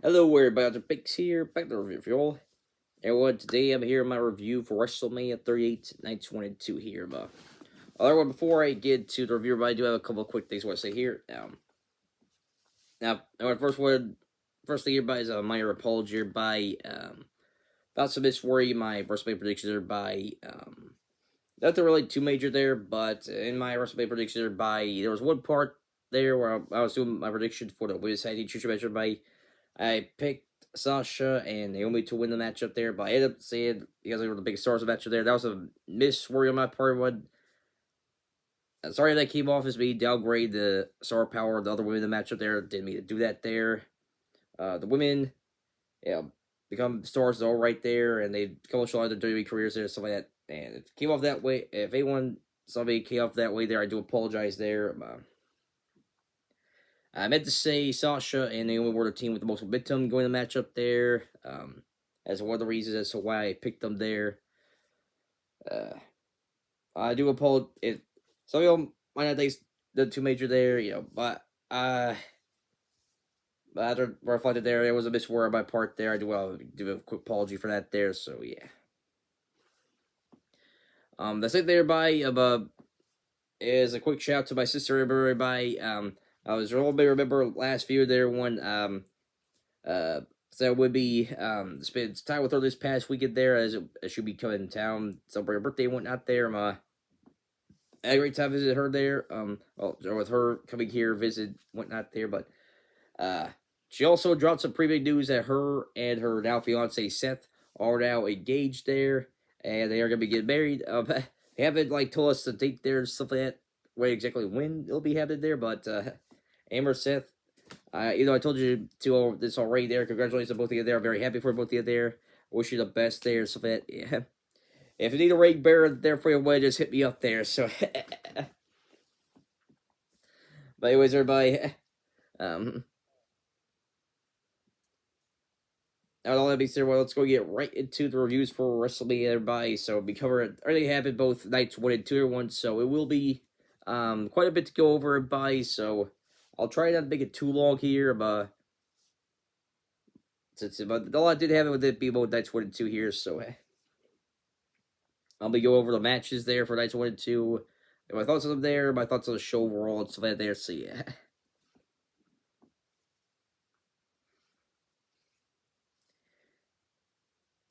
Hello everybody, Dr. Bix here, back to the review for y'all. Everyone, today I'm here in my review for WrestleMania 38, 1922 here. Everyone, before I get to the review, I do have a couple of quick things I want to say here. First thing here by is a minor apology here by, about some misworry, my WrestleMania predictions are by, nothing really too major there, but in my WrestleMania predictions are by, there was one part there where I was doing my prediction for the women's tag team championship match by, I picked Sasha and Naomi to win the matchup there, but I ended up saying, because they were the biggest stars of the matchup there, that was a misworry on my part. Sorry that came off as me downgrade the star power of the other women in the matchup there. Didn't mean to do that there. The women, become stars all right there, and they come show their WWE careers there, stuff like that. And if it came off that way, if somebody came off that way there, I do apologize there. I meant to say Sasha and Naomi were the team with the most momentum going to the matchup there. As one of the reasons as to why I picked them there. I do apologize. Some of y'all might not think the too major there, but after reflected there was a misword on my part there. I do a quick apology for that there. So yeah. That's it there by is a quick shout out to my sister everybody. I was really remember last feud there when so it would be spent time with her this past weekend there as she'll be coming in town celebrate her birthday and whatnot there. I had a great time visiting her there. With her coming here visit whatnot there, but she also dropped some pretty big news that her and her now fiance Seth are now engaged there, and they are gonna be getting married. They haven't told us the date there and stuff like that, exactly when it'll be happening there, but Amber Seth, I told you to this already there. Congratulations to both of you there. I'm very happy for both of you there. Wish you the best there. So that, yeah. If you need a ring bearer there for your wedding, just hit me up there. So, but anyways, everybody, all that being said, well, let's go get right into the reviews for WrestleMania, everybody. So we covered already happened both nights 1 and 2 at once, so it will be quite a bit to go over, everybody. So I'll try not to make it too long here, but all I did have it with it be both nights 1 and 2 here, so I'll be go over the matches there for nights 1 and 2. My thoughts on them there, my thoughts on the show overall and stuff like that there. So yeah.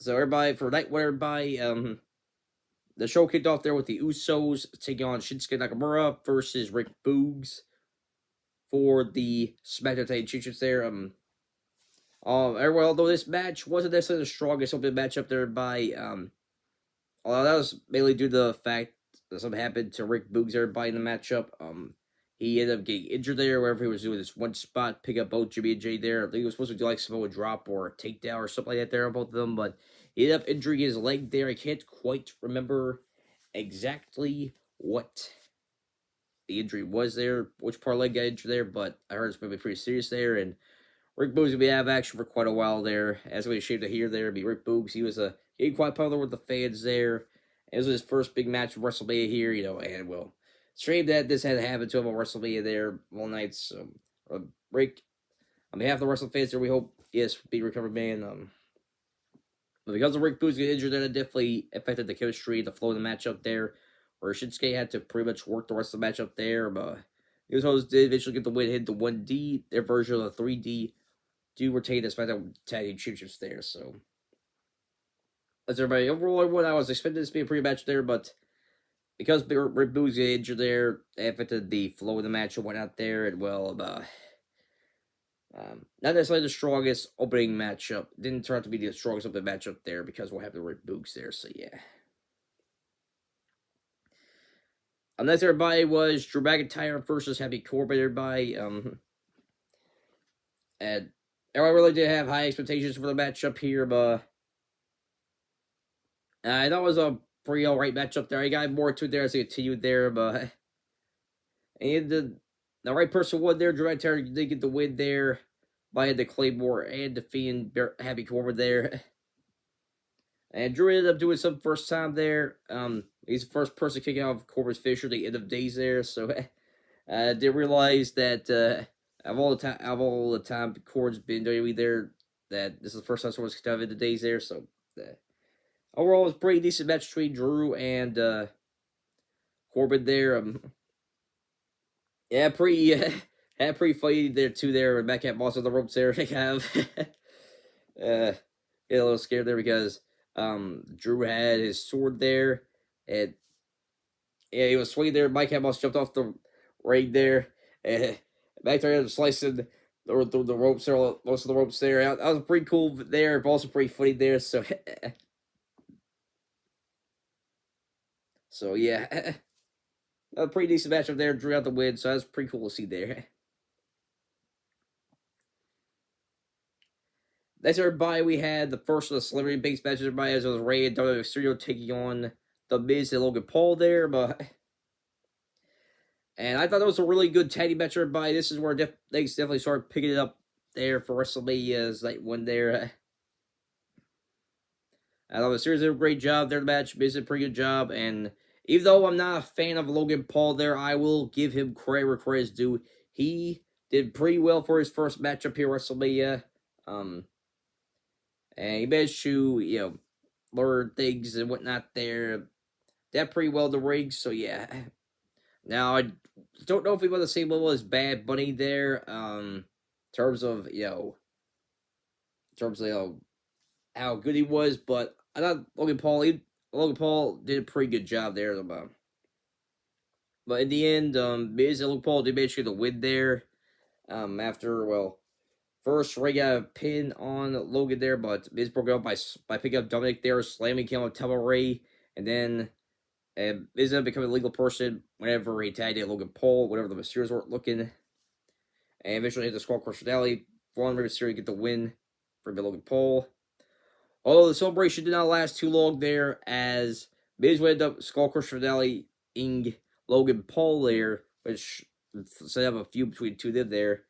So everybody for night 1, everybody, the show kicked off there with the Usos taking on Shinsuke Nakamura versus Rick Boogs for the SmackDown Tag Championships there. Although this match wasn't necessarily the strongest open matchup there by although that was mainly due to the fact that something happened to Rick Boogs everybody in the matchup. He ended up getting injured there wherever he was doing this one spot, pick up both Jimmy and Jay there. I think he was supposed to do like Samoa drop or a takedown or something like that there on both of them, but he ended up injuring his leg there. I can't quite remember exactly what the injury was there, which part of the leg got injured there, but I heard it's going to be pretty serious there, and Rick Boogs will be out of action for quite a while there. As we ashamed to hear there, be Rick Boogs. He was quite popular with the fans there. It was his first big match of WrestleMania here, and well, shame that this had to happen to him on WrestleMania there all night. So, Rick, on behalf of the wrestling fans there, we hope, yes, be recovered, man. But because of Rick Boogs getting injured, that definitely affected the chemistry, the flow of the matchup there, where Shinsuke had to pretty much work the rest of the matchup there, but he was did eventually get the win, hit the 1D, their version of the 3D, do retain the SmackDown Tag Team Championships there, so. As everybody, overall, I was expecting this to be a pretty match there, but because Rick Boogs got injured there, it affected the flow of the match and whatnot there, and well, not necessarily the strongest opening matchup. Didn't turn out to be the strongest opening matchup there because we'll have the Rick Boogs there, so yeah. Next, everybody, was Drew McIntyre versus Happy Corbin, everybody. And everyone really did have high expectations for the matchup here, but I thought it was a pretty alright matchup there. I got more to it there as I continued there, but and the right person won there. Drew McIntyre did get the win there by the Claymore and defeating Happy Corbin there. And Drew ended up doing some first time there. He's the first person kicking off Corbin's finisher at the end of days there. So I did realize that of all the time Corbin's been WWE there, that this is the first time someone's kind of in the days there. So overall, it was a pretty decent match between Drew and Corbin there. Yeah, pretty had pretty funny there too. There, back at Moss on the ropes there, kind of get a little scared there because Drew had his sword there, and yeah, he was swinging there. Mike Moss jumped off the ring there, and back there slicing the ropes there, most of the ropes there. That was pretty cool there, but also pretty funny there. So, so yeah, a pretty decent match up there. Drew out the win, so that's pretty cool to see there. Next, everybody, we had the first of the celebrity-based matches. Everybody, as it was Ray and WWE Studio taking on The Miz and Logan Paul there, and I thought that was a really good tag team match. Everybody, this is where things definitely started picking it up there for WrestleMania's night one there. I thought the series did a great job there. The match, Miz did a pretty good job, and even though I'm not a fan of Logan Paul there, I will give him credit where credit is due. He did pretty well for his first matchup here at WrestleMania. And he managed to, learn things and whatnot there. Did pretty well in the ring, so yeah. Now, I don't know if he was the same level as Bad Bunny there, in terms of, how good he was, but I thought Logan Paul did a pretty good job there. But in the end, Miz and Logan Paul did manage to get the win there. First, Ray got a pin on Logan there, but Miz broke it up by picking up Dominic there, slamming him on top of Ray, and then Miz ended up becoming a legal person whenever he tagged in Logan Paul, whatever the Mysterios weren't looking, and eventually hit the Skull Crush finale for Rey Mysterio to get the win for Logan Paul. Although the celebration did not last too long there, as Miz would end up Skull Crush finale-ing Logan Paul there, which set up a feud between the two of them there,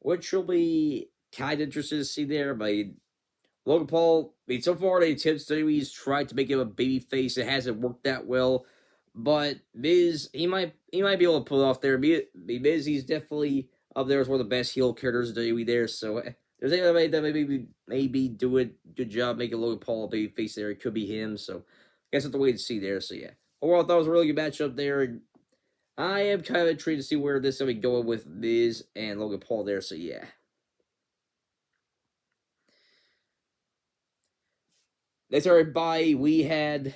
which will be kind of interesting to see there. But Logan Paul, so far the attempts WWE's tried to make him a babyface. It hasn't worked that well. But Miz, he might be able to pull it off there. Miz, he's definitely up there as one of the best heel characters in WWE there. So there's anybody that maybe do a good job making Logan Paul a babyface there. It could be him. So I guess that's the way to see there. So yeah, overall, I thought it was a really good matchup there. And I am kind of intrigued to see where this is going to be going with Miz and Logan Paul there, so yeah. Next, everybody, we had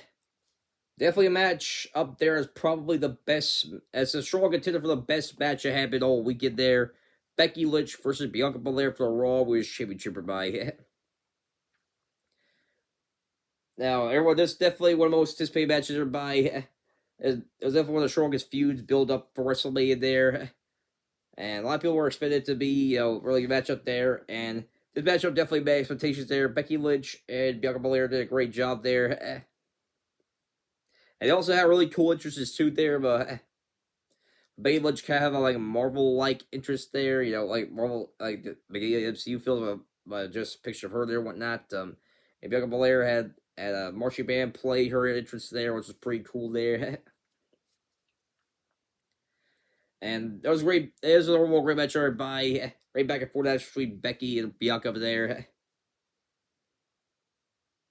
definitely a match up there as probably the best, as a strong contender for the best match that happened all weekend there. Becky Lynch versus Bianca Belair for the Raw Women's Championship, everybody. Now, everyone, this is definitely one of the most anticipated matches, everybody. It was definitely one of the strongest feuds built up for WrestleMania there. And a lot of people were expected to be, really good matchup there. And this matchup definitely met expectations there. Becky Lynch and Bianca Belair did a great job there. And they also had really cool interests too there. But Becky Lynch kind of had a Marvel-like interest there. Like Marvel, like the MCU film, just a picture of her there and whatnot. And Bianca Belair had a marching band play her entrance there, which was pretty cool there. And that was great. It was a normal great match by right back and forth between Becky and Bianca over there.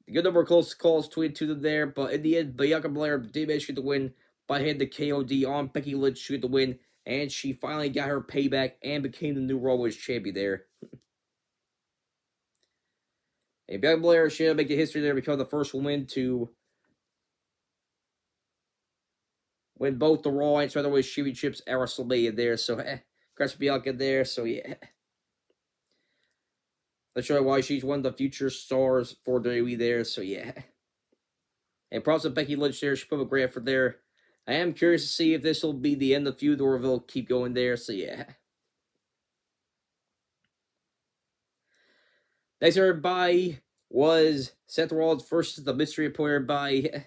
A good number of close calls between the two of them there, but in the end, Bianca Belair did manage to get the win by hitting the KOD on Becky Lynch to get the win, and she finally got her payback and became the new Raw Women's Champion there. And Bianca Belair, she had to make the history there, become the first woman to win both the Raw and SmackDown Women's Championships at WrestleMania there. So, congrats to Bianca there. So, yeah. Let's show you why she's one of the future stars for WWE there. So, yeah. And props to Becky Lynch there. She put up a great effort there. I am curious to see if this will be the end of the feud or if they'll keep going there. So, yeah. Next, everybody, was Seth Rollins versus the mystery opponent by.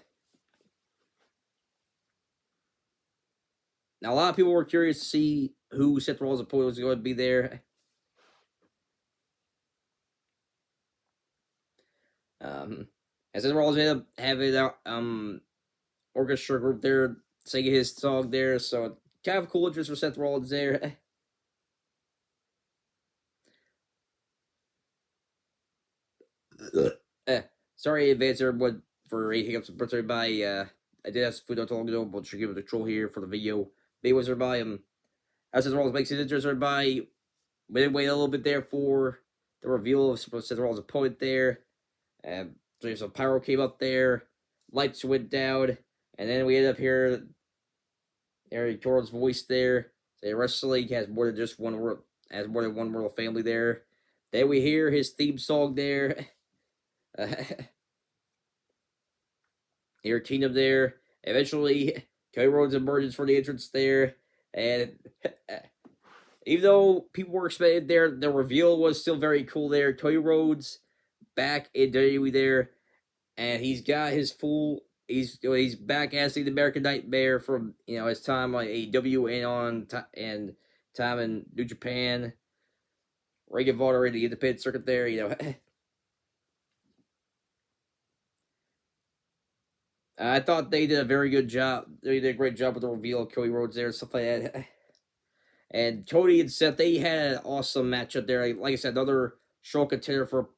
Now, a lot of people were curious to see who Seth Rollins' opponent was going to be there. And Seth Rollins ended up having an orchestra group there singing his song there, so kind of cool interest for Seth Rollins there. sorry in advance, everyone, for any hiccups. But everybody, I did have some food not too long ago, but should give it a control here for the video. But was everybody, as Rollins makes his entrance, everybody, we did wait a little bit there for the reveal of Seth Rollins' opponent there. So some pyro came up there, lights went down, and then we ended up here. There, Jordan's voice there. Say wrestling has more than just one world, has more than one royal family there. Then we hear his theme song there. Here, Kingdom there. Eventually, Cody Rhodes emerges for the entrance there, and even though people were expected there, the reveal was still very cool there. Cody Rhodes back in WWE there, and he's got his full. He's back as the American Nightmare from his time on AEW and time in New Japan, Ring of Honor in the independent circuit there. I thought they did a very good job. They did a great job with the reveal of Cody Rhodes there and stuff like that. And Cody and Seth, they had an awesome matchup there. Like I said, another strong contender for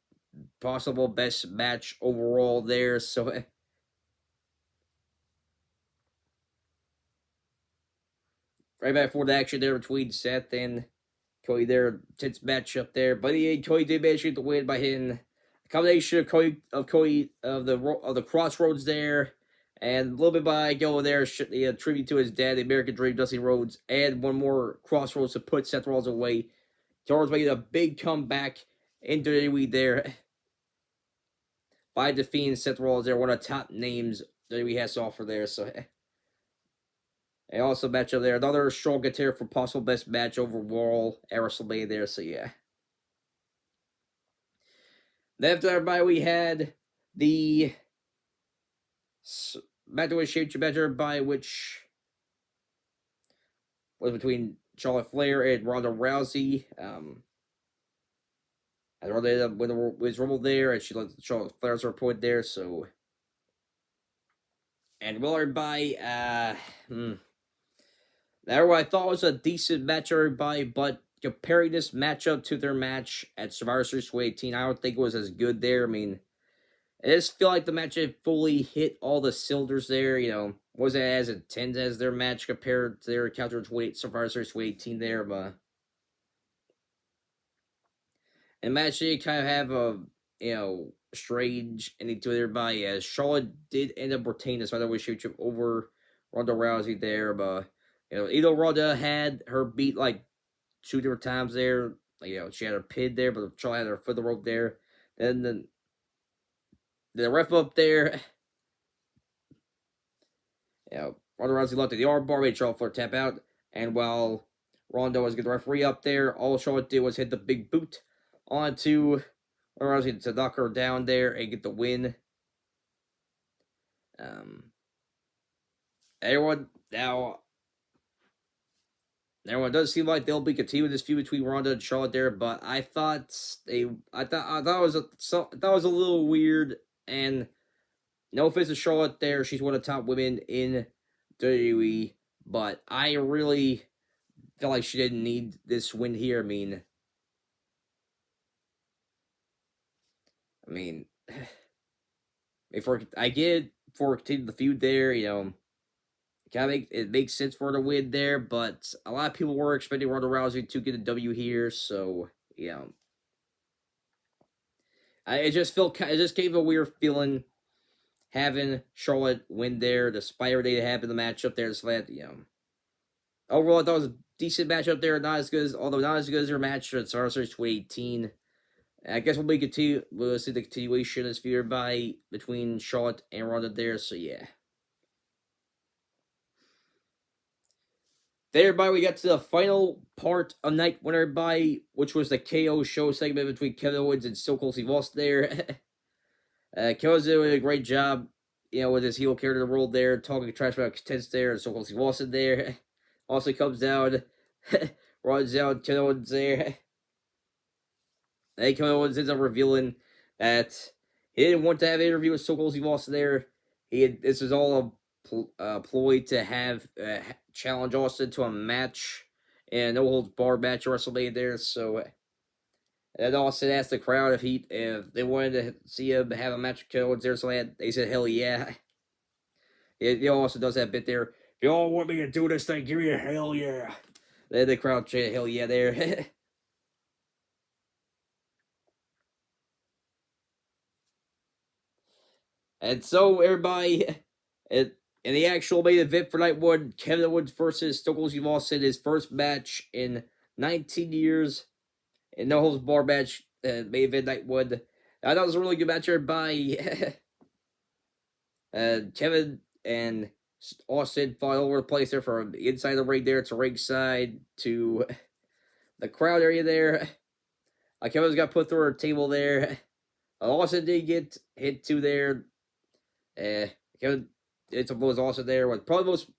possible best match overall there. So right back for the action there between Seth and Cody there. Tense matchup there. But Cody did manage to get the win by hitting a combination of the crossroads there. And a little bit by going there, tribute to his dad, the American Dream, Dusty Rhodes, and one more crossroads to put Seth Rollins away. Rollins making a big comeback into WWE there by defeating Seth Rollins there, one of the top names WWE has to offer there. So, and also match up there, another strong contender for possible best match overall at WrestleMania there. So yeah. Then after everybody, we had the Battle Championship match by which was between Charlotte Flair and Ronda Rousey. And Ronda ended up winning the Women's Rumble there, and she let Charlotte Flair's her point there. So, and Willard by that what I thought was a decent match, everybody, but comparing this matchup to their match at Survivor Series 2018, I don't think it was as good there. I mean, I just feel like the match had fully hit all the cylinders there, wasn't as intense as their match compared to their Counter 28 Survivor Series 2018 there, but and the match did kind of have a, strange ending to it, everybody, as Charlotte did end up retaining this Battle Championship over Ronda Rousey there, but, even though Ronda had her beat, like, 2 different times there, she had her pin there, but Charlotte had her foot the rope there, then the ref up there, Ronda Rousey looked at the armbar, made Charlotte Flair tap out, and while Ronda was getting the referee up there, all Charlotte did was hit the big boot onto Ronda Rousey to knock her down there and get the win. Everyone does seem like they'll be continuing this feud between Ronda and Charlotte there, but I thought it was a little weird. And no offense to Charlotte there, she's one of the top women in WWE, but I really felt like she didn't need this win here. I mean, I get it for continuing the feud there, it makes sense for her to win there, but a lot of people were expecting Ronda Rousey to get a W here, so it just gave a weird feeling having Charlotte win there, despite her day to have in the matchup there. So that overall, I thought it was a decent matchup there, not as good as her match at Survivor Series 2018. I guess we'll see the continuation of this feud between Charlotte and Ronda there. So yeah. There, everybody, we got to the final part of night one, everybody, which was the KO show segment between Kevin Owens and Stone Cold Steve Austin there. Kevin's doing a great job, with his heel character role there, talking trash about contents there, and Stone Cold Steve Austin there. Also comes down, runs out Kevin Owens there. And Kevin Owens ends up revealing that he didn't want to have an interview with Stone Cold Steve Austin there. This was all a ploy to have challenge Austin to a match, and no holds barred match at WrestleMania there. So And Austin asked the crowd if they wanted to see him have a match with Codes there, so they said hell yeah. He also does that bit there. If you all want me to do this thing, give me a hell yeah. Then the crowd chanted hell yeah there. And so everybody, in the actual main event for night one, Kevin Owens versus Stone Cold Steve Austin, his first match in 19 years, in no holds bar match, main event night one. I thought it was a really good match by Kevin and Austin fought all over the place there from the inside of the ring there to ringside to the crowd area there. Kevin's got put through a table there. Austin did get hit too there. Kevin, it's was also there. Was probably the most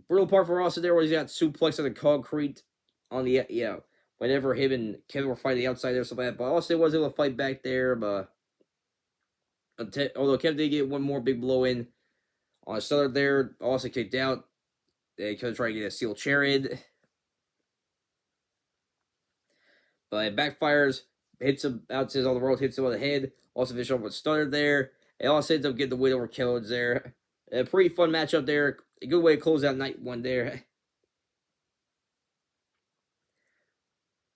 brutal part for Austin there was he got suplexed on the concrete on the whenever him and Kevin were fighting the outside there, so bad. But Austin was able to fight back there. But although Kevin did get one more big blow in on Southern there, Austin kicked out. Kevin tried to get a steel chair in, but it backfires. Hits him out on the road, hits him on the head. Also finished off with Stunner there. And also ends up getting the win over Codes there. A pretty fun matchup there. A good way to close out night one there.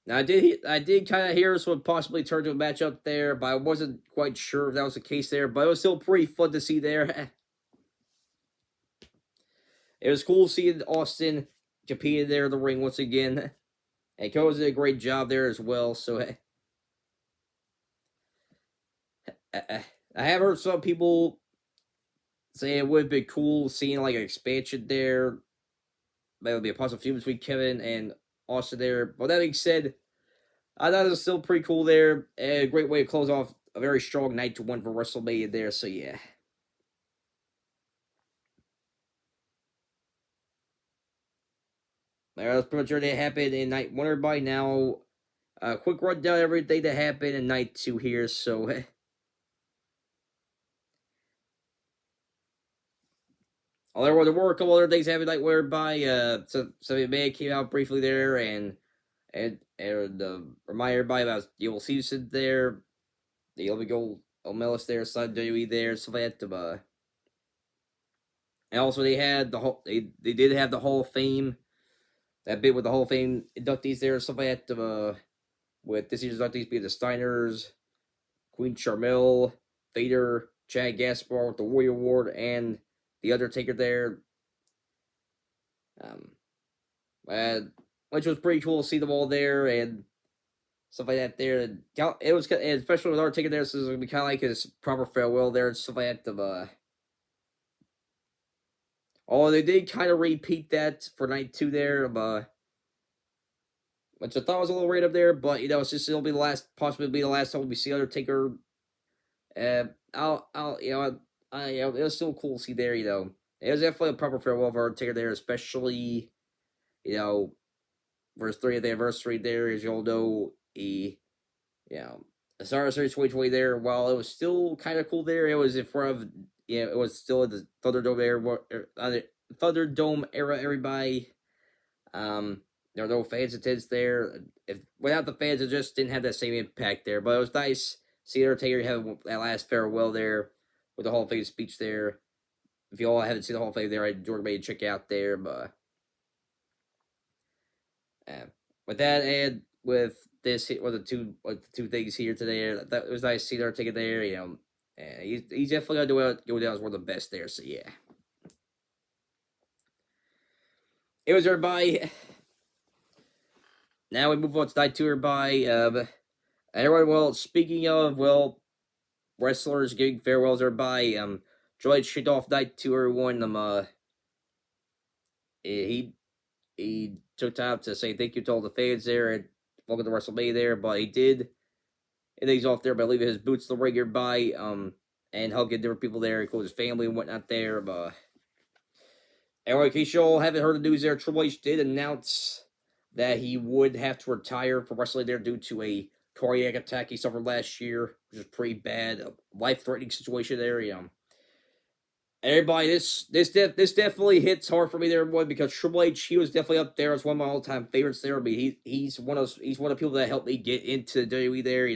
Now I did kind of hear this would possibly turn to a matchup there, but I wasn't quite sure if that was the case there. But it was still pretty fun to see there. It was cool seeing Austin competing there in the ring once again. And Codes did a great job there as well. So I have heard some people say it would have been cool seeing like an expansion there. That would be a possible feud between Kevin and Austin there. But that being said, I thought it was still pretty cool there. A great way to close off a very strong night to one for WrestleMania there. So yeah. That's pretty much everything that happened in night one, everybody. Now, a quick rundown of everything that happened in night two here. So there were a couple other things happening, like whereby somebody may came out briefly there and remind everybody about Evil Season there, the Illegal Omelis there, Son WWE there, stuff like that. And also they had they did have the Hall of Fame, that bit with the Hall of Fame inductees there, stuff like that. With this year's inductees being the Steiners, Queen Charmel, Vader, Chad Gaspar with the Warrior Award, and the Undertaker there. Which was pretty cool to see them all there and stuff like that there. And it was, especially with Undertaker there, so it was going to be kind of like his proper farewell there and stuff like that. Oh, they did kind of repeat that for night two there, which I thought was a little right up there, but it's just it'll be the last, possibly be the last time we see Undertaker. It was still cool to see there. It was definitely a proper farewell for Undertaker there, especially for his 30th anniversary there. As you all know, the Star Series 2020 there. While it was still kind of cool there, it was in front of it was still in the Thunderdome era. Thunderdome era, everybody. There were no fans attendance there. Without the fans, it just didn't have that same impact there. But it was nice seeing Undertaker have that last farewell there with the Hall of Fame speech there. If you all haven't seen the Hall of Fame there, I'd recommend you check out there. But with that, and with this, with the two things here today, that it was nice seeing Undertaker there. He's definitely gonna go down as one of the best there. So yeah, it was everybody. Now we move on to night two, everybody. Everyone, well, speaking of, wrestlers giving farewells, everybody. Triple H kicked off night two, everyone. He took time to say thank you to all the fans there and welcome to WrestleMania there, but he did. And he's off there by leaving his boots to the ring, everybody. And hugging different people there, including his family and whatnot there. But anyway, in case you all haven't heard the news there, Triple H did announce that he would have to retire from wrestling there due to a cardiac attack he suffered last year, which is pretty bad, life-threatening situation there. Everybody, this definitely hits hard for me there, everyone, because Triple H, he was definitely up there as one of my all time favorites there. But he's one of the people that helped me get into WWE there.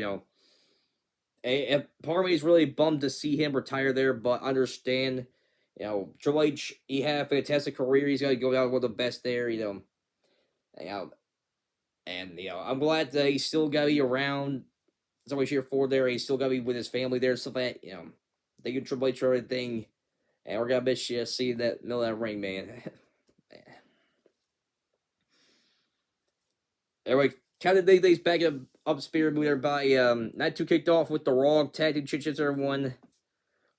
And part of me is really bummed to see him retire there, but understand, Triple H, he had a fantastic career. He's got to go down one of the best there. You know, and I'm glad that he's still got to be around. Somebody cheer for there. He's still got to be with his family there, stuff like that. Thank you, Triple H, for everything. And we're gonna miss you. See that middle of that ring, man. Anyway, kind of these back up spirit mood everybody. Night 2 kicked off with the Raw Tag Team Championship everyone.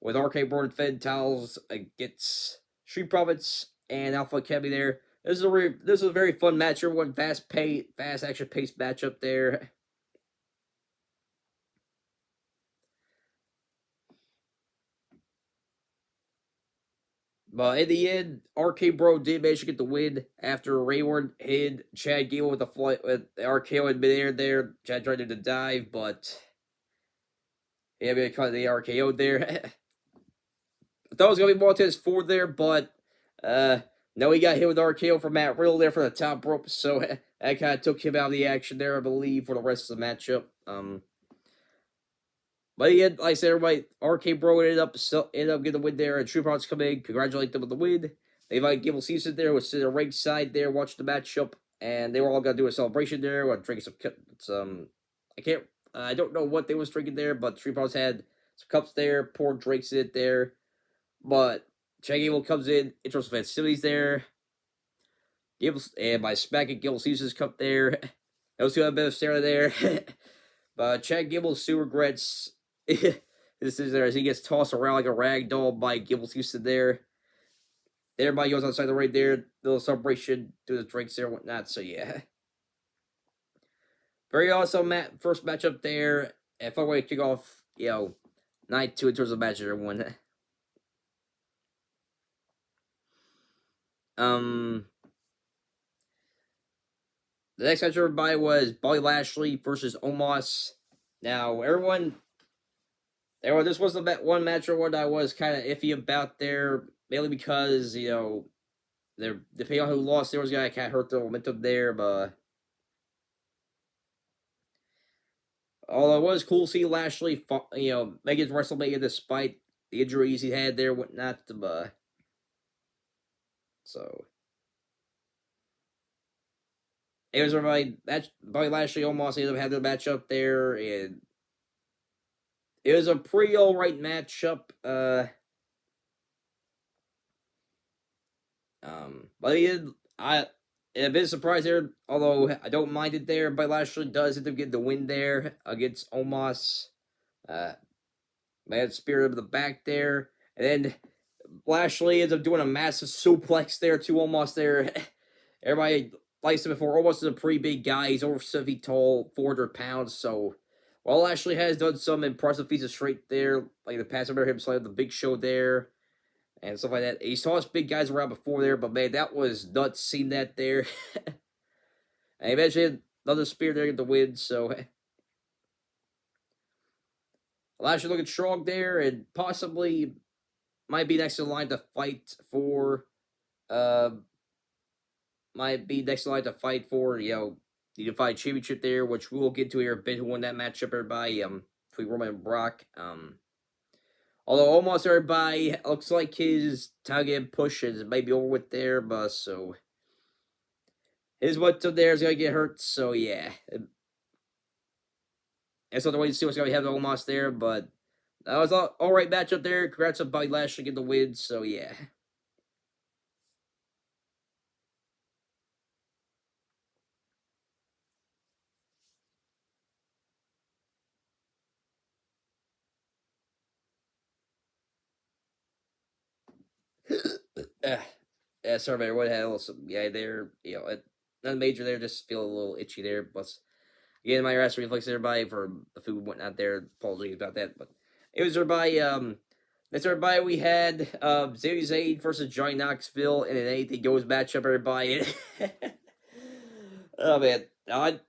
With RK Bro and Fed Towels against Street Profits and Alpha Academy there. This is a very fun match. Everyone fast action paced matchup there. But in the end, RK Bro did manage to get the win after Rayward hit Chad Gable with the RKO in midair there. Chad tried to dive, but he had to cut the RKO there. I thought it was gonna be Montez Ford there, but no, he got hit with RKO from Matt Riddle there for the top rope, so that kind of took him out of the action there, I believe, for the rest of the matchup. But he had, like I said, everybody, RK Bro ended up getting the win there, and True Products come in, congratulate them with the win. They invited Gable Caesar there, was sitting ringside there, watching the matchup, and they were all gonna do a celebration there, or drink some I don't know what they was drinking there, but True Products had some cups there, poured drinks in it there. But Chad Gable comes in, intros festivities there. And by smacking Gable Caesar's cup there. Those two have a bit of stare there. But Chad Gable still regrets this is there as he gets tossed around like a rag doll by Gable Caesar there. Everybody goes outside the ring there. Little celebration, do the drinks there and whatnot. So yeah. Very awesome first matchup there. And fun way to kick off, night 2 in terms of match everyone. The next match everybody was Bobby Lashley versus Omos. Now, everyone, this was the one match or one I was kind of iffy about there, mainly because, depending on who lost, there was a guy that kind of hurt the momentum there, but although it was cool to see Lashley, make his WrestleMania despite the injuries he had there, whatnot, so it was Bobby Lashley almost ended up having the matchup there, and it was a pretty alright matchup. But I'm a bit surprised there, although I don't mind it there. But Lashley does end up getting the win there against Omos. Man, Spirit of the back there, and then Lashley ends up doing a massive suplex there to Omos there. Everybody, like I said before, Omos is a pretty big guy. He's over 7 feet tall, 400 pounds. So while Lashley has done some impressive feats of strength there, like the past, I remember him slamming the Big Show there and stuff like that. He saw his big guys around before there, but man, that was nuts seeing that there. And eventually another spear there to get the win. So Lashley looking strong there, and possibly might be next in line to fight for the Unified Championship there, which we will get to here a bit, who won that matchup, everybody, between Roman and Brock. Although almost everybody looks like his time getting pushed is maybe over with there, but so his what's up there is gonna get hurt, so yeah. And so the way to see what's gonna happen to Omos there, but that was all right matchup there. Congrats on Bobby Lashley getting the win, so yeah. Yeah, sorry, man. What had a little there, nothing major there. Just feel a little itchy there. Plus, again, my acid reflex everybody for the food and whatnot there. Apologies about that, but it was everybody. That's everybody. We had Sami Zayn versus Johnny Knoxville in an anything goes matchup. Everybody. Oh man,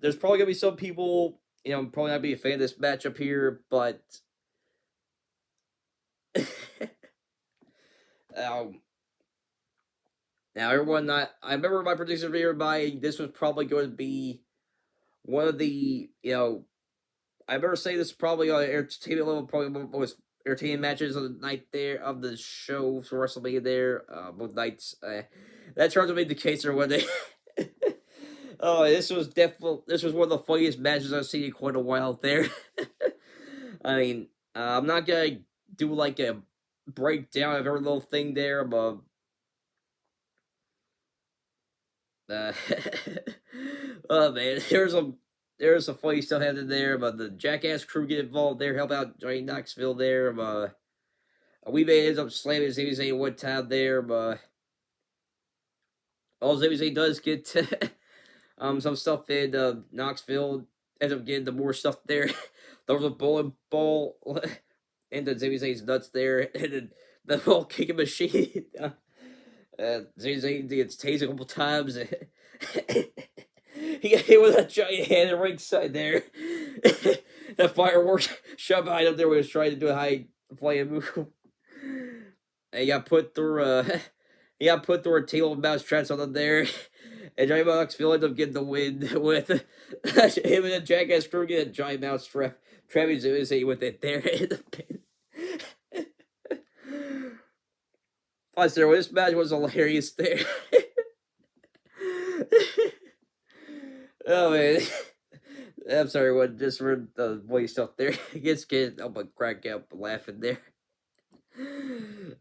there's probably gonna be some people, probably not be a fan of this matchup here, but Now, everyone, I remember my prediction for everybody. This was probably going to be one of the, I remember saying this is probably on entertainment level, probably one of the most entertaining matches of the night there, of the show for WrestleMania there, both nights. That turns out to be the case there one day. Oh, this was one of the funniest matches I've seen in quite a while there. I mean, I'm not gonna do like a breakdown of every little thing there, but uh, oh man, there's some funny stuff happening there. About the Jackass crew get involved there, help out Johnny Knoxville there. We may end up slamming Sami Zayn one time there, but all Sami Zayn does get some stuff in Knoxville. Ends up getting the more stuff there. There was a bowling ball into Sami Zayn's nuts there, and then the whole kicking machine. Sami Zayn gets tased a couple times. He got hit with a giant hand at ringside there. That fireworks shot behind him there when he was trying to do a high flying move. And he got put through a table of mouse traps on him there. And Johnny Knoxville ended up getting the win with him and the Jackass crew getting a giant mouse trap. Travis Zayn with it there in the pin. Plus, this match was hilarious there. Oh man, I'm sorry, what just for the voice stuff there. Get up and crack up laughing there.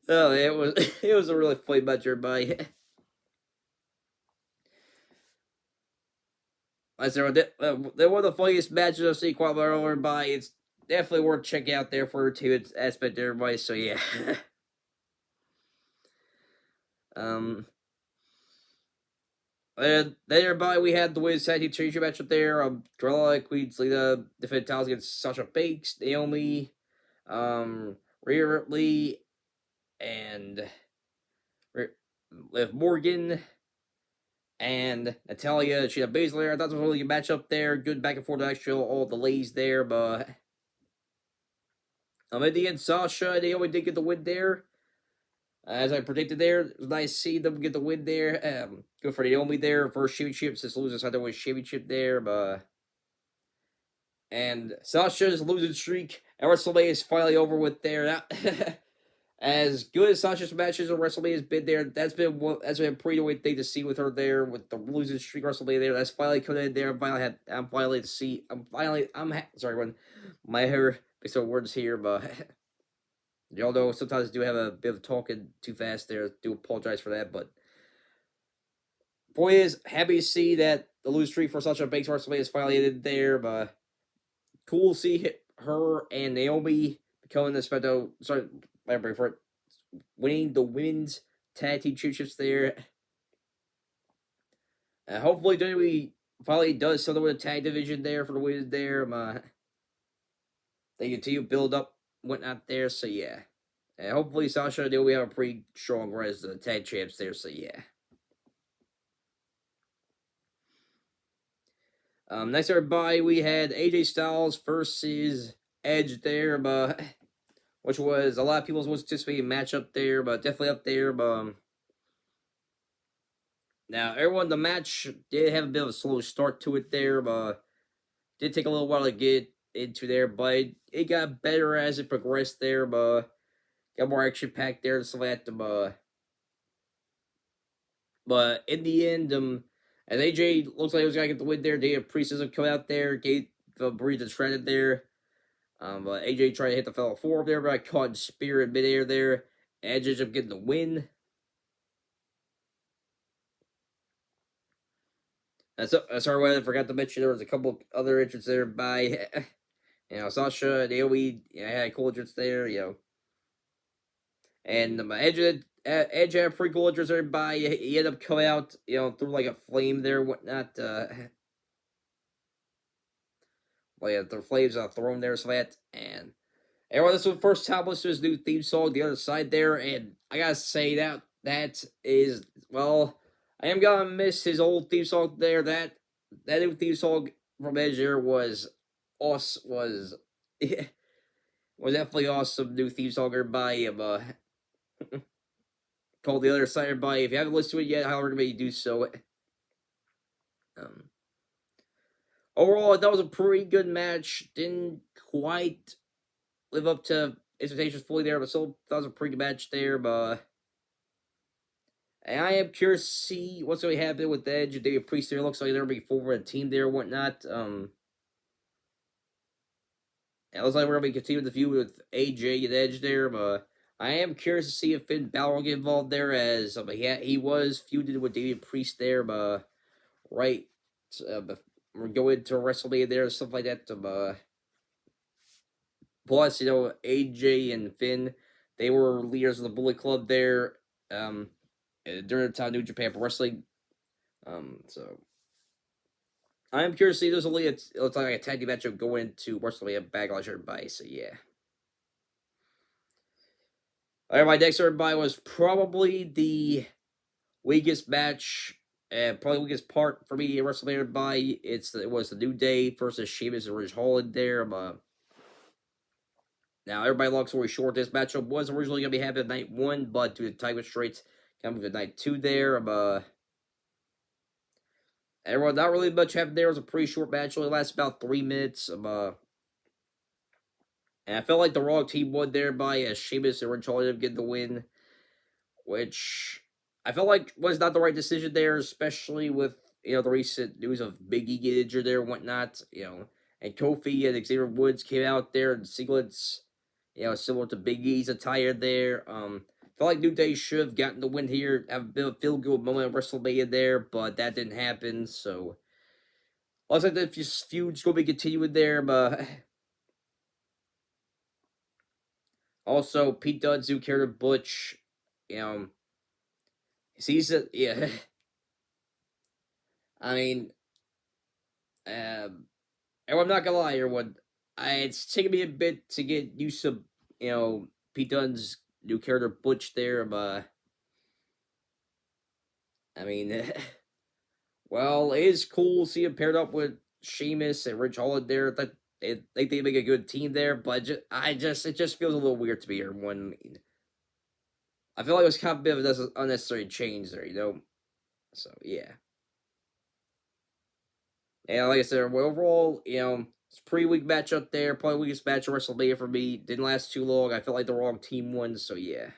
Oh man, it was a really funny match, everybody. I said, they're one of the funniest matches I've seen quite a bit, everybody. It's definitely worth checking out there for entertainment aspect, everybody. So yeah. And then everybody, we had the women's tag team championship match up there. Gorilla, Queen Zelina defended titles against Sasha Banks, Naomi, Rhea Ripley, and Liv Morgan, and Natalia. She had Baszler. I thought it was a really good match up there. Good back and forth action, all the ladies there, but in the end, Sasha and Naomi did get the win there. As I predicted there, it was nice to see them get the win there. Good for Naomi there. First championship since losing side win championship there. And Sasha's losing streak at WrestleMania is finally over with there. As good as Sasha's matches at WrestleMania has been there, that's been a pretty good thing to see with her there, with the losing streak WrestleMania there. That's finally coming in there. I'm sorry when my hair makes up words here, but y'all know sometimes I do have a bit of talking too fast there. Do apologize for that, but boy is happy to see that the losing streak for Sasha Banks WrestleMania is finally ended there. But cool to see her and Naomi becoming the special. Sorry, for it, winning the women's tag team championships there. Hopefully WWE finally does something with the tag division there for the women there. They continue to build up whatnot there, so yeah. Hopefully Sasha and Naomi have a pretty strong run as the tag champs there, so yeah. Next, everybody, we had AJ Styles versus Edge there, but which was a lot of people's most anticipated matchup there, but definitely up there. But now, the match did have a bit of a slow start to it there, but did take a little while to get into there, but it got better as it progressed there, but got more action packed there and stuff like that. But in the end, as AJ looks like he was gonna get the win there, Dana Priest doesn't come out there, gave the breathe shredded there. But AJ tried to hit the fellow forward there, but I caught in spear in midair there. Edge ends up getting the win. Sorry, I forgot to mention there was a couple other entrances there by, Sasha and Naomi. Had cool entrance there, And Edge had a pretty cool entrance there by. He ended up coming out, through like a flame there, whatnot. The flames on a throne there, so that, and everyone, this was the first time listening to his new theme song, The Other Side there, and I gotta say that is, well, I am gonna miss his old theme song there. That new theme song from Edge there was awesome, was definitely awesome new theme song there by him. called The Other Side. Everybody, if you haven't listened to it yet, I highly recommend you do so. Overall, I thought it was a pretty good match. Didn't quite live up to expectations fully there, but still thought it was a pretty good match there. But and I am curious to see what's going to happen with Edge and David Priest there. Looks like they're going to be forward a team there and whatnot. And it looks like we're going to be continuing the feud with AJ and Edge there, but I am curious to see if Finn Balor will get involved there, as he was feuded with David Priest there, but right, we're going to WrestleMania there and stuff like that. Plus, AJ and Finn, they were leaders of the Bullet Club there during the time New Japan Pro Wrestling. So I am curious to see. There's only it looks like a tag team matchup going into WrestleMania Backlash, everybody. So yeah. Alright, my next everybody was probably the weakest match and probably the weakest part for me at WrestleMania, everybody. It was the New Day versus Sheamus and Ridge Holland there. Now everybody long story short, this matchup was originally gonna be happening night 1, but due to time constraints, kind of moved to night 2 there. Everyone, not really much happened there. It was a pretty short match, only lasted about 3 minutes. And I felt like the wrong team won there by Sheamus and Ridge Holland getting the win, which I felt like was not the right decision there, especially with the recent news of Big E getting injured there and whatnot. And Kofi and Xavier Woods came out there in singlets, similar to Big E's attire there. Felt like New Day should have gotten the win here, have a bit of a feel-good moment at WrestleMania there, but that didn't happen. So looks like the feud's gonna be continuing there, but. Also, Pete Dunne's new character, Butch, sees it, yeah. I mean, and I'm not gonna lie, everyone. It's taken me a bit to get used to, Pete Dunne's new character, Butch, there, but I mean, well, it is cool to see him paired up with Sheamus and Ridge Holland there. I think they make a good team there, but it just feels a little weird to me here. I feel like it was kind of a bit of an unnecessary change there, So yeah, and like I said, overall, it's a pretty weak matchup there. Probably weakest match of WrestleMania for me. Didn't last too long. I felt like the wrong team won. So yeah.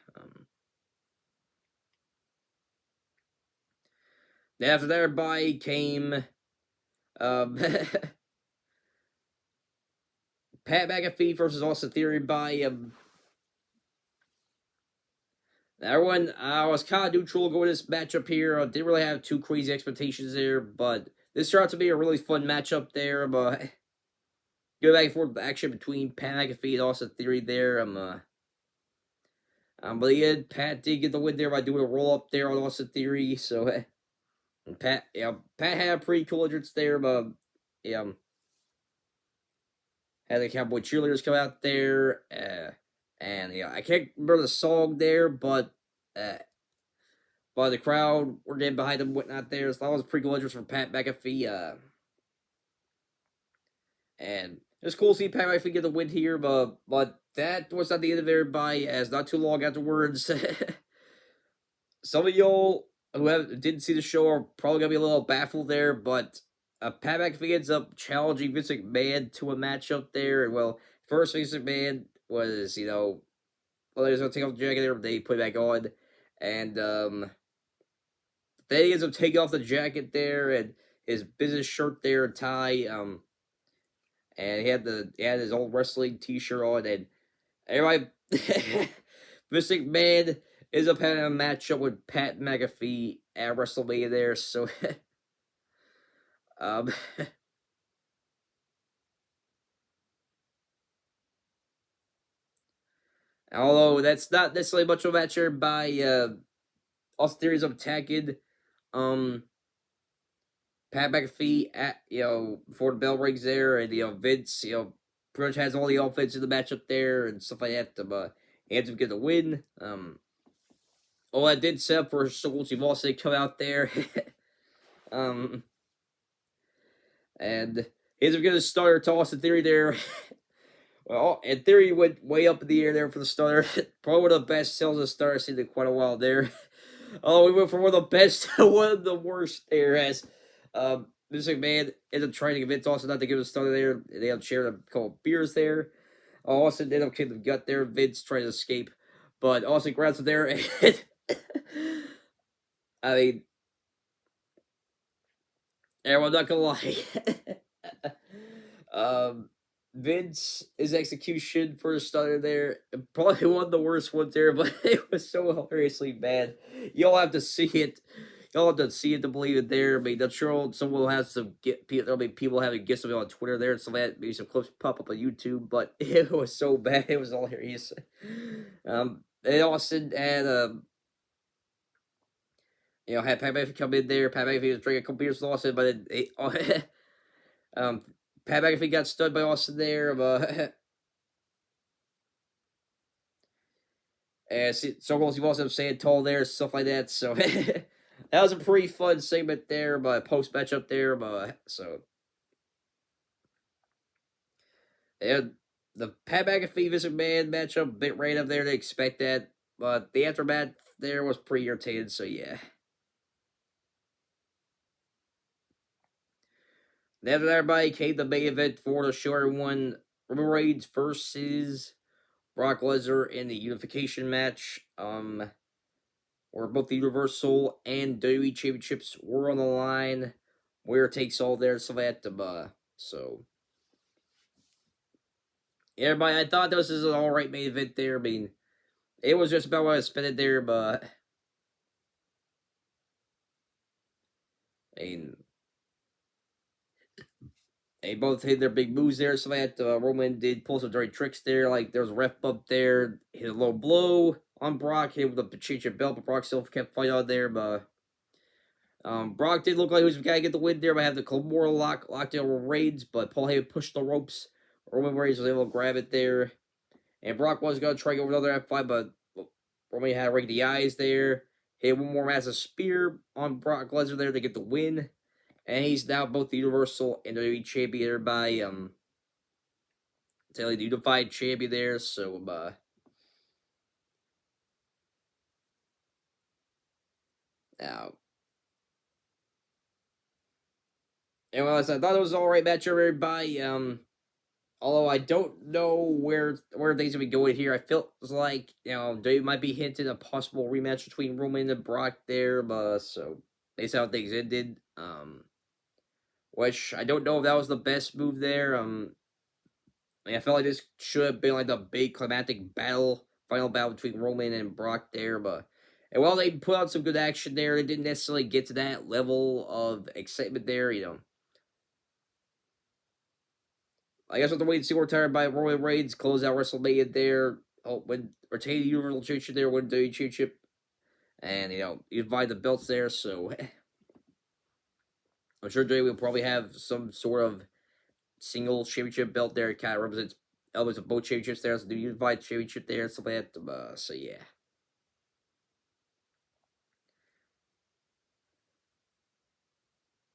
Then after that, everybody came. Pat McAfee versus Austin Theory by everyone. I was kind of neutral going this matchup here. I didn't really have too crazy expectations there, but this turned out to be a really fun matchup there. But go back and forth action between Pat McAfee and Austin Theory there. But yeah, Pat did get the win there by doing a roll up there on Austin Theory. So Pat had a pretty cool entrance there, but had the Cowboy cheerleaders come out there, and I can't remember the song there, but the crowd were getting behind them, whatnot there. So that was a pretty cool entrance from Pat McAfee, and it's cool to see Pat McAfee get the win here, but that was not the end of everybody, as not too long afterwards, some of y'all who didn't see the show are probably gonna be a little baffled there, but. Pat McAfee ends up challenging Vince McMahon to a matchup there. And, well, first Vince McMahon was, he was going to take off the jacket there, but they put it back on. And then he ends up taking off the jacket there and his business shirt there and tie. And he had his old wrestling t-shirt on. And everybody, Vince McMahon ends up having a matchup with Pat McAfee at WrestleMania there. So... although that's not necessarily much of a match here by Austin Theory's attacking Pat McAfee at before the bell rings there, and Vince pretty much has all the offense in the matchup there and stuff like that. He ends up getting the win. All that did set up for Stone Cold Steve Austin to come out there. And he's going to start to Austin Theory there. Well, and Theory went way up in the air there for the starter. Probably one of the best sales of the starter I've seen in quite a while there. Oh, we went from one of the best to one of the worst there. As Vince McMahon ended up trying to convince Austin not to give us started there. They had shared a couple of beers there. Austin ended up kicking the gut there. Vince tried to escape, but Austin grabs him there. And I mean, I'm not gonna lie. Vince, his execution for the starter there, probably one of the worst ones there, but it was so hilariously bad. You'll have to see it. You'll have to see it to believe it there. I mean, I'm sure someone will have some there'll be people having get something on Twitter there and some that maybe some clips pop up on YouTube, but it was so bad. It was hilarious. And Austin had had Pat McAfee come in there. Pat McAfee was drinking a couple beers with Austin, but Pat McAfee got stunned by Austin there, but and so goes you also saying tall there, stuff like that. So that was a pretty fun segment there, but post matchup there, but so and the Pat McAfee Vince McMahon matchup, a bit random there to expect that, but the aftermath there was pretty irritating. So yeah. Then after that, everybody came the main event for the show. Everyone, Roman Reigns versus Brock Lesnar in the unification match. Where both the Universal and WWE Championships were on the line. Where takes all there, so that so yeah, everybody, I thought this was an alright main event there. I mean, it was just about what I expected there, but I mean, they both hit their big moves there, so that Roman did pull some dirty tricks there. Like there was a ref bump there, hit a low blow on Brock, hit with the championship belt, but Brock still kept fighting out there. But Brock did look like he was going to get the win there by having the Claymore locked down with Reigns, but Paul Heyman pushed the ropes. Roman Reigns was able to grab it there, and Brock was going to try to go over another F5, but Roman had to rig the eyes there. Hit one more massive spear on Brock Lesnar there to get the win. And he's now both the Universal and WWE Champion by the Unified Champion there. So now, anyway, I thought it was an alright match everybody. Although I don't know where things will be going here. I feel like they might be hinting a possible rematch between Roman and Brock there, but so that's how things ended. Which I don't know if that was the best move there. I felt like this should have been like the big climactic final battle between Roman and Brock there, but and while they put out some good action there, they didn't necessarily get to that level of excitement there. I guess we'll have to wait and see retired by Roman Reigns, close out WrestleMania there. When retain the Universal Championship there, win the Championship, and you divide the belts there. So I'm sure Jay will probably have some sort of single championship belt there. It kind of represents elements of both championships there. So the unified championship there, stuff like that. So yeah.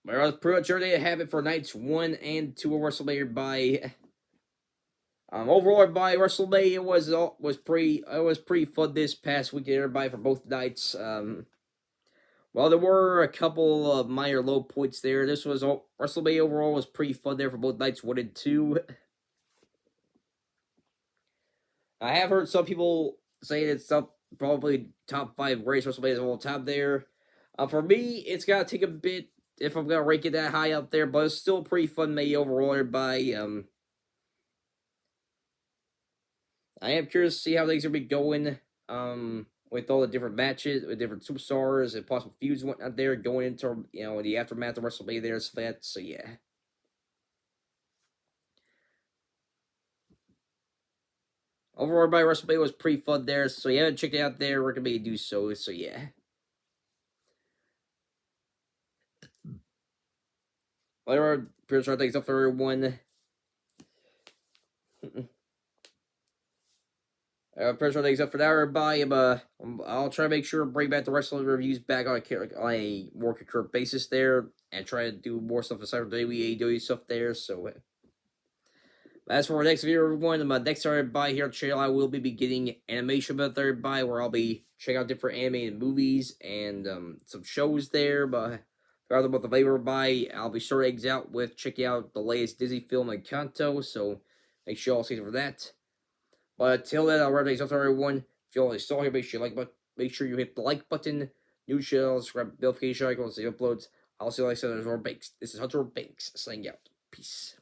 But that's pretty much everything that happened for nights 1 and 2 of WrestleMania by overall by WrestleMania was pretty fun this past weekend, everybody, for both nights. While there were a couple of minor low points there, this was WrestleMania overall was pretty fun there for both nights 1 and 2. I have heard some people say it's probably top 5 greatest WrestleManias of all time there. For me, it's gotta take a bit if I'm gonna rank it that high up there, but it's still a pretty fun May overall, everybody. I am curious to see how things are be going. With all the different matches, with different superstars and possible feuds and whatnot there, going into the aftermath of WrestleMania there, so yeah. Overall, by WrestleMania was pretty fun there, so yeah, check it out there. Recommend you do so. So yeah. Whatever, pretty sure thanks up for everyone. Pretty sure thanks up for that, everybody. I'll try to make sure to bring back the wrestling reviews back on a more concurrent basis there, and try to do more stuff aside from WWE stuff there. So, As for our next video, everyone, my next third buy here on the channel, I will be beginning animation about third buy, where I'll be checking out different animated movies and some shows there. But regardless about the labor buy, I'll be sure to eggs out with checking out the latest Disney film Encanto. So make sure y'all see for that. But till then, I'll wrap things up for everyone. If you already saw here, make sure you hit the like button. New channel, subscribe, notification icon, see uploads. I'll see you like I said, Hunter Banks. This is Hunter Banks saying out. Peace.